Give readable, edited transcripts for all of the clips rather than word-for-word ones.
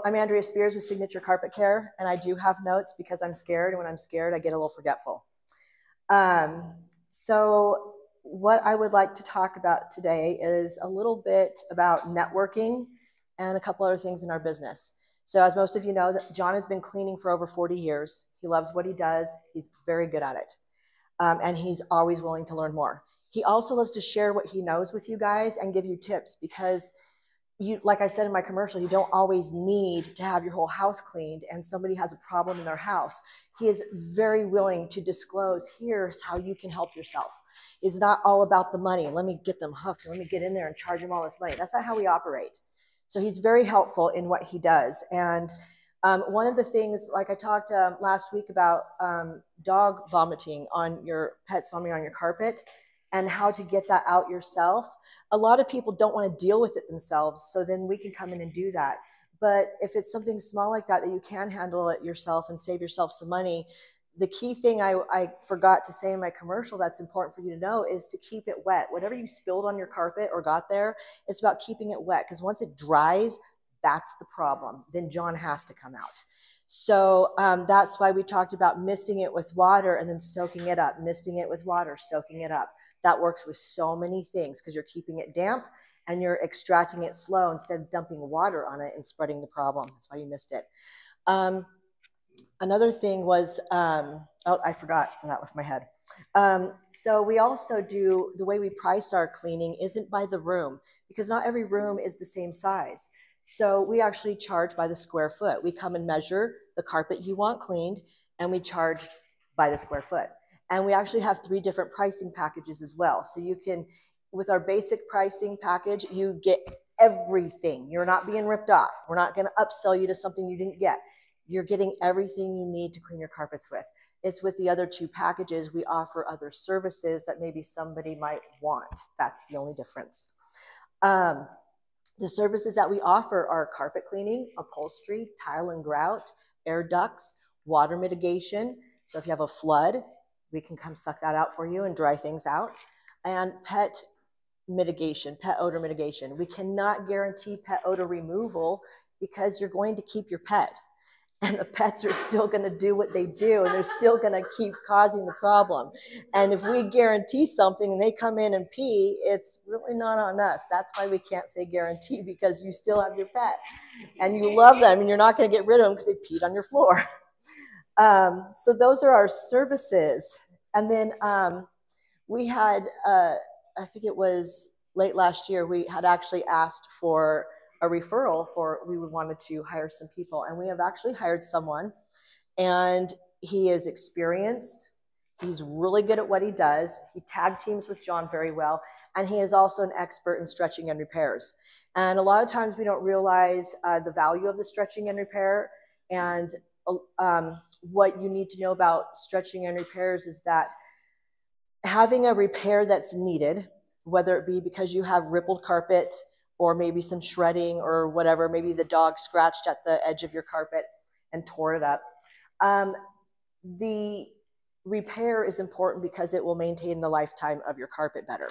I'm Andrea Spears with Signature Carpet Care, and I do have notes because I'm scared, and when I'm scared, I get a little forgetful. So what I would like to talk about today is a little bit about networking and a couple other things in our business. So as most of you know, that John has been cleaning for over 40 years. He loves what he does. He's very good at it. And he's always willing to learn more. He also loves to share what he knows with you guys and give you tips because you, like I said in my commercial, you don't always need to have your whole house cleaned and somebody has a problem in their house. He is very willing to disclose, here's how you can help yourself. It's not all about the money. Let me get them hooked. Let me get in there and charge them all this money. That's not how we operate. So he's very helpful in what he does. And one of the things, like I talked last week about dog vomiting on your pets vomiting on your carpet and how to get that out yourself. A lot of people don't want to deal with it themselves, so then we can come in and do that. But if it's something small like that, that you can handle it yourself and save yourself some money, the key thing I forgot to say in my commercial that's important for you to know is to keep it wet. Whatever you spilled on your carpet or got there, it's about keeping it wet, because once it dries, that's the problem. Then John has to come out. So that's why we talked about misting it with water and then soaking it up, misting it with water, soaking it up. That works with so many things because you're keeping it damp and you're extracting it slow instead of dumping water on it and spreading the problem. That's why you missed it. Another thing was, oh, I forgot, so that left my head. So we also do, the way we price our cleaning isn't by the room, because not every room is the same size. So we actually charge by the square foot. We come and measure the carpet you want cleaned, and we charge by the square foot. And we actually have 3 different pricing packages as well. So you can, with our basic pricing package, you get everything. You're not being ripped off. We're not going to upsell you to something you didn't get. You're getting everything you need to clean your carpets with. It's with the other 2 packages, we offer other services that maybe somebody might want. That's the only difference. The services that we offer are carpet cleaning, upholstery, tile and grout, air ducts, water mitigation. So if you have a flood, we can come suck that out for you and dry things out. And pet mitigation, pet odor mitigation. We cannot guarantee pet odor removal because you're going to keep your pet. And the pets are still going to do what they do, and they're still going to keep causing the problem. And if we guarantee something and they come in and pee, it's really not on us. That's why we can't say guarantee, because you still have your pet and you love them and you're not going to get rid of them because they peed on your floor. So those are our services. And then we had, I think it was late last year, we had actually asked for a referral for, we wanted to hire some people, and we have actually hired someone, and he is experienced. He's really good at what he does. He tag teams with John very well, and he is also an expert in stretching and repairs. And a lot of times we don't realize the value of the stretching and repair, and what you need to know about stretching and repairs is that having a repair that's needed, whether it be because you have rippled carpet, or maybe some shredding or whatever, maybe the dog scratched at the edge of your carpet and tore it up. The repair is important because it will maintain the lifetime of your carpet better.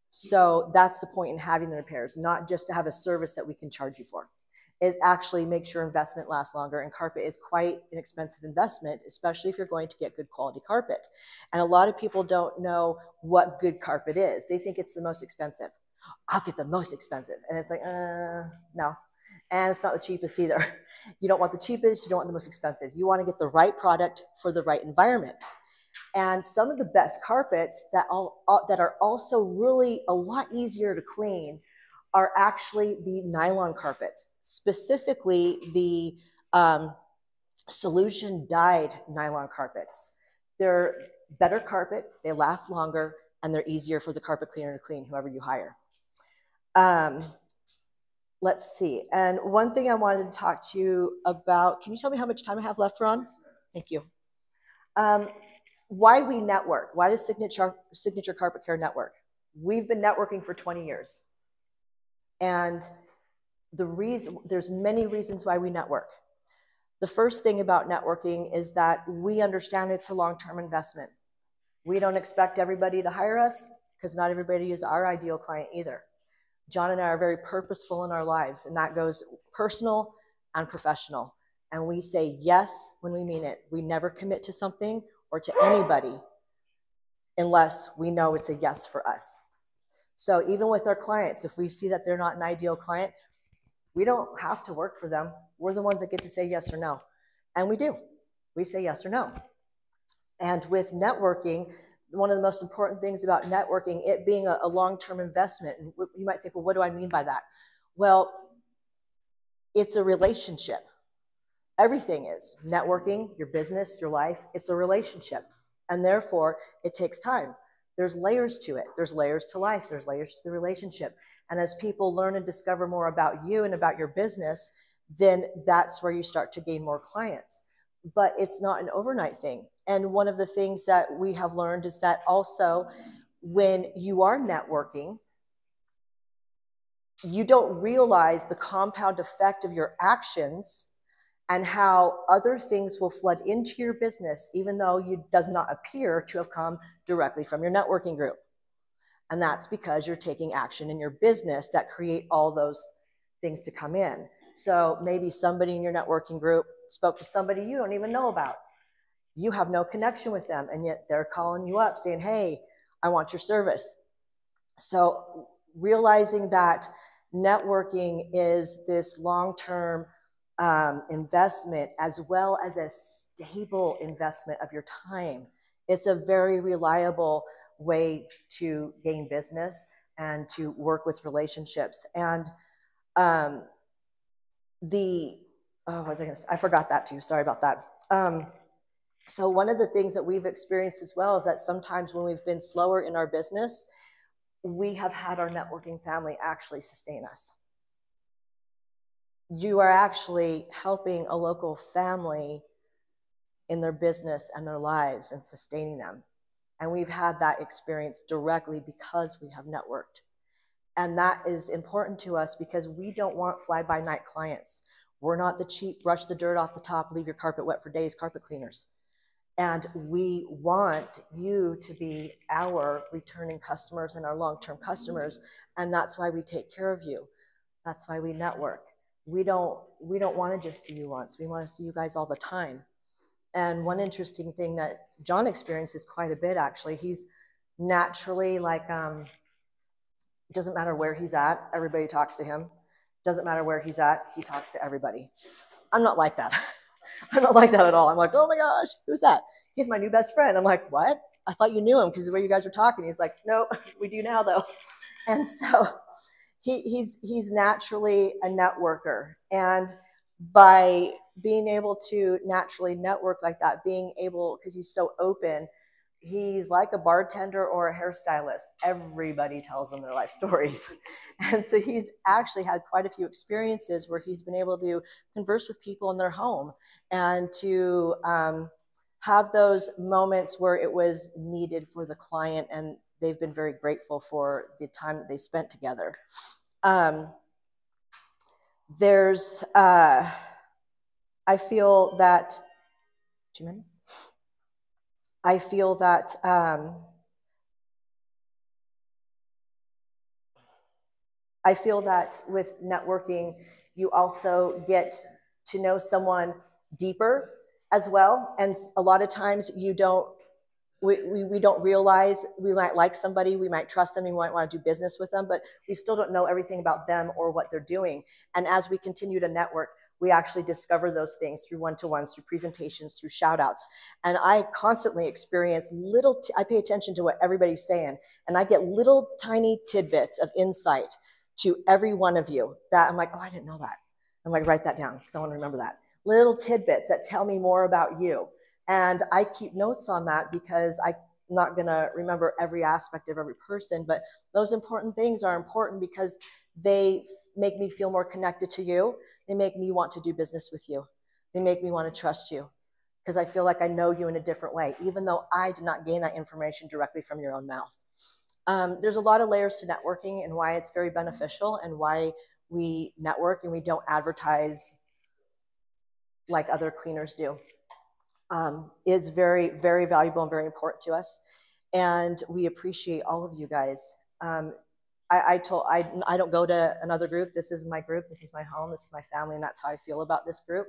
So that's the point in having the repairs, not just to have a service that we can charge you for. It actually makes your investment last longer, and carpet is quite an expensive investment, especially if you're going to get good quality carpet. And a lot of people don't know what good carpet is. They think it's the most expensive. I'll get the most expensive. And it's like, no. And it's not the cheapest either. You don't want the cheapest, you don't want the most expensive. You want to get the right product for the right environment. And some of the best carpets that are also really a lot easier to clean are actually the nylon carpets, specifically the solution dyed nylon carpets. They're better carpet, they last longer, and they're easier for the carpet cleaner to clean, whoever you hire. Let's see. And one thing I wanted to talk to you about, can you tell me how much time I have left, Ron? Thank you. Why we network? Why does Signature Carpet Care network? We've been networking for 20 years. And there's many reasons why we network. The first thing about networking is that we understand it's a long-term investment. We don't expect everybody to hire us because not everybody is our ideal client either. John and I are very purposeful in our lives, and that goes personal and professional. And we say yes when we mean it. We never commit to something or to anybody unless we know it's a yes for us. So even with our clients, if we see that they're not an ideal client, we don't have to work for them. We're the ones that get to say yes or no. And we do. We say yes or no. And with networking, one of the most important things about networking, it being a long-term investment, and you might think, well, what do I mean by that? Well, it's a relationship. Everything is. Networking, your business, your life, it's a relationship. And therefore, it takes time. There's layers to it. There's layers to life. There's layers to the relationship. And as people learn and discover more about you and about your business, then that's where you start to gain more clients. But it's not an overnight thing. And one of the things that we have learned is that also when you are networking, you don't realize the compound effect of your actions and how other things will flood into your business, even though it does not appear to have come directly from your networking group. And that's because you're taking action in your business that create all those things to come in. So maybe somebody in your networking group spoke to somebody you don't even know about. You have no connection with them, and yet they're calling you up saying, hey, I want your service. So realizing that networking is this long-term investment as well as a stable investment of your time. It's a very reliable way to gain business and to work with relationships. And what was I going to say? I forgot that too. Sorry about that. So one of the things that we've experienced as well is that sometimes when we've been slower in our business, we have had our networking family actually sustain us. You are actually helping a local family in their business and their lives and sustaining them. And we've had that experience directly because we have networked. And that is important to us because we don't want fly-by-night clients. We're not the cheap, brush the dirt off the top, leave your carpet wet for days carpet cleaners. And we want you to be our returning customers and our long-term customers. And that's why we take care of you. That's why we network. We don't want to just see you once. We want to see you guys all the time. And one interesting thing that John experiences quite a bit, actually, he's naturally like, it doesn't matter where he's at, everybody talks to him. Doesn't matter where he's at, he talks to everybody. I'm not like that. I'm not like that at all. I'm like, oh my gosh, who's that? He's my new best friend. I'm like, what? I thought you knew him because the way you guys were talking. He's like, no, we do now though. And so he's naturally a networker. And by being able to naturally network like that, being able, because he's so open, he's like a bartender or a hairstylist. Everybody tells them their life stories. And so he's actually had quite a few experiences where he's been able to converse with people in their home and to have those moments where it was needed for the client, and they've been very grateful for the time that they spent together. I feel that, 2 minutes? I feel that with networking, you also get to know someone deeper as well. And a lot of times we don't realize we might like somebody, we might trust them, we might want to do business with them, but we still don't know everything about them or what they're doing. And as we continue to network, we actually discover those things through one-to-ones, through presentations, through shout-outs. And I constantly experience I pay attention to what everybody's saying, and I get little tiny tidbits of insight to every one of you that I'm like, oh, I didn't know that. I'm like, write that down because I want to remember that. Little tidbits that tell me more about you. And I keep notes on that because I'm not going to remember every aspect of every person, but those important things are important because they make me feel more connected to you. They make me want to do business with you. They make me want to trust you because I feel like I know you in a different way, even though I did not gain that information directly from your own mouth. There's a lot of layers to networking and why it's very beneficial and why we network and we don't advertise like other cleaners do. It's very, very valuable and very important to us. And we appreciate all of you guys. I don't go to another group. This is my group. This is my home. This is my family. And that's how I feel about this group.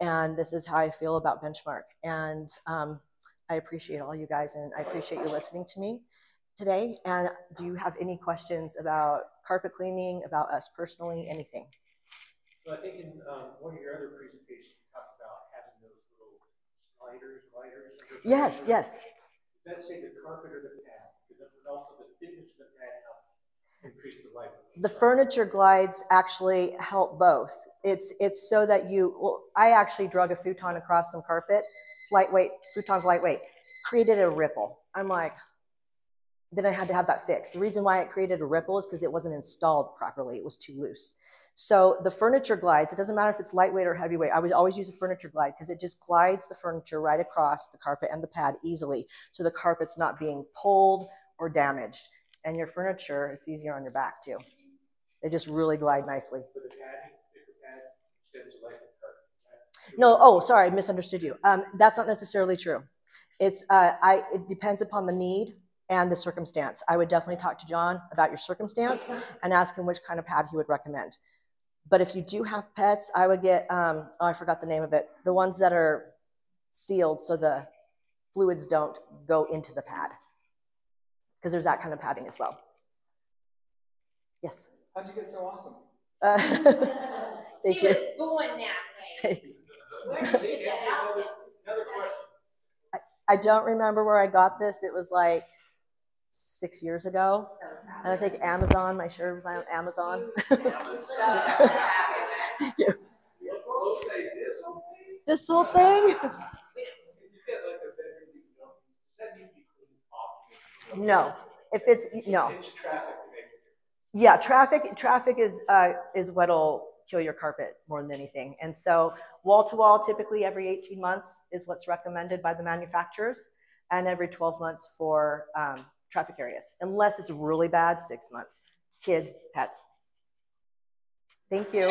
And this is how I feel about Benchmark. And I appreciate all you guys, and I appreciate you listening to me today. And do you have any questions about carpet cleaning, about us personally, anything? So I think in one of your other presentations, you talked about having those little sliders. Yes, yes. Does that say the carpet or the pad? Because also the thickness of the pad helps increase the life. The furniture glides actually help both. It's so that I actually drug a futon across some carpet, lightweight, futon's lightweight, created a ripple. I'm like, then I had to have that fixed. The reason why it created a ripple is because it wasn't installed properly. It was too loose. So the furniture glides, it doesn't matter if it's lightweight or heavyweight. I would always use a furniture glide because it just glides the furniture right across the carpet and the pad easily. So the carpet's not being pulled or damaged. And your furniture, it's easier on your back too. They just really glide nicely. No, oh, sorry, I misunderstood you. That's not necessarily true. It depends upon the need and the circumstance. I would definitely talk to John about your circumstance and ask him which kind of pad he would recommend. But if you do have pets, I would get, oh, I forgot the name of it, the ones that are sealed so the fluids don't go into the pad. Because there's that kind of padding as well. Yes? How'd you get so awesome? Thank you. He was born that way. Thanks. Where did you get that outfit? Another question. I don't remember where I got this. It was like 6 years ago. And I think Amazon, my shirt was on Amazon. Thank you. This whole thing? No. If it's, no. Yeah, traffic is what'll kill your carpet more than anything. And so wall to wall, typically every 18 months is what's recommended by the manufacturers, and every 12 months for traffic areas, unless it's really bad, 6 months. Kids, pets. Thank you.